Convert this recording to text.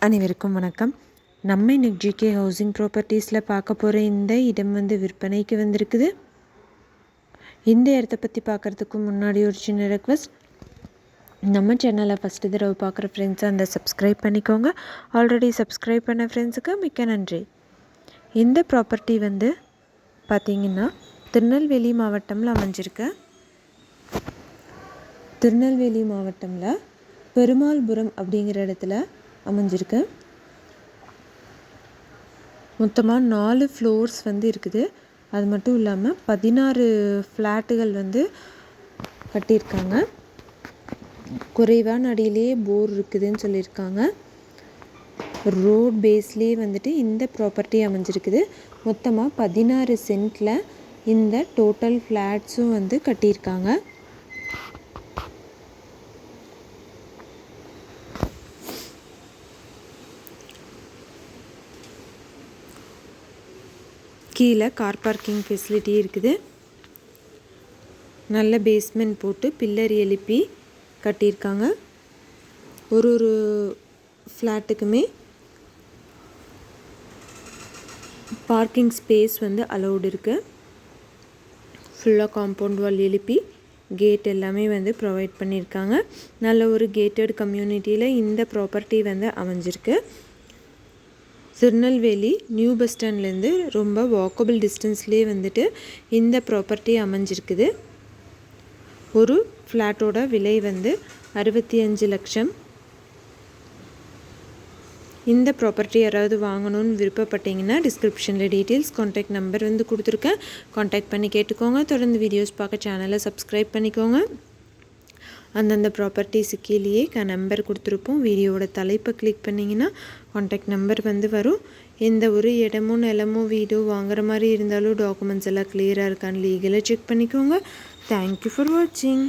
அனைவருக்கும் வணக்கம். நம்ம இன்னைக்கு ஜிகே ஹவுசிங் ப்ராப்பர்ட்டிஸில் பார்க்க போகிற இந்த இடம் விற்பனைக்கு வந்திருக்குது. இந்த இடத்த பற்றி பார்க்குறதுக்கு முன்னாடி ஒரு சின்ன ரெக்வஸ்ட், நம்ம சேனலை ஃபஸ்ட்டு தடவை பார்க்குற ஃப்ரெண்ட்ஸை அந்த சப்ஸ்கிரைப் பண்ணிக்கோங்க. ஆல்ரெடி சப்ஸ்கிரைப் பண்ண ஃப்ரெண்ட்ஸுக்கு மிக்க நன்றி. இந்த ப்ராப்பர்ட்டி பார்த்திங்கன்னா திருநெல்வேலி மாவட்டமில் அமைஞ்சிருக்கு. திருநெல்வேலி மாவட்டமில் பெருமாள்புரம் அப்படிங்கிற இடத்துல அமைஞ்சிருக்கு. மொத்தமாக 4 ஃப்ளோர்ஸ் இருக்குது. அது மட்டும் இல்லாமல் 16 ஃப்ளாட்டுகள் கட்டியிருக்காங்க. குறைவான அடியிலேயே போர் இருக்குதுன்னு சொல்லியிருக்காங்க. ரோட் பேஸ்லேயே இந்த ப்ராப்பர்ட்டி அமைஞ்சிருக்குது. மொத்தமாக 16 சென்ட்டில் இந்த டோட்டல் ஃப்ளாட்ஸும் கட்டியிருக்காங்க. கீழே கார் பார்க்கிங் ஃபெசிலிட்டி இருக்குது. நல்ல பேஸ்மெண்ட் போட்டு பில்லர் எழுப்பி கட்டியிருக்காங்க. ஒரு ஃப்ளாட்டுக்குமே பார்க்கிங் ஸ்பேஸ் அலௌடு இருக்குது. ஃபுல்லாக காம்பவுண்ட் வால் எழுப்பி கேட் எல்லாமே ப்ரொவைட் பண்ணியிருக்காங்க. நல்ல ஒரு கேட்டட் கம்யூனிட்டியில் இந்த ப்ராப்பர்ட்டி அமைஞ்சிருக்கு. திருநெல்வேலி நியூ பஸ் ஸ்டாண்ட்லேருந்து ரொம்ப வாக்கபிள் டிஸ்டன்ஸ்லேயே இந்த ப்ராப்பர்ட்டி அமைஞ்சிருக்குது. ஒரு ஃப்ளாட்டோட விலை 65 லட்சம். இந்த ப்ராப்பர்ட்டி யாராவது வாங்கணும்னு விருப்பப்பட்டீங்கன்னா டிஸ்கிரிப்ஷனில் டீட்டெயில்ஸ், கான்டாக்ட் நம்பர் கொடுத்துருக்கேன். கான்டாக்ட் பண்ணி கேட்டுக்கோங்க. தொடர்ந்து வீடியோஸ் பார்க்க சேனலை சப்ஸ்கிரைப் பண்ணிக்கோங்க. அந்தந்த ப்ராப்பர்ட்டிஸு கீழேயே நம்பர் கொடுத்துருப்போம். வீடியோவோட தலைப்பை கிளிக் பண்ணிங்கன்னா கான்டாக்ட் நம்பர் வரும். எந்த ஒரு இடமோ நிலமோ வீடோ வாங்குற மாதிரி இருந்தாலும் டாக்குமெண்ட்ஸ் எல்லாம் கிளியராக இருக்கான்னு லீகலாக செக் பண்ணிக்கோங்க. தேங்க்யூ ஃபார் வாட்சிங்.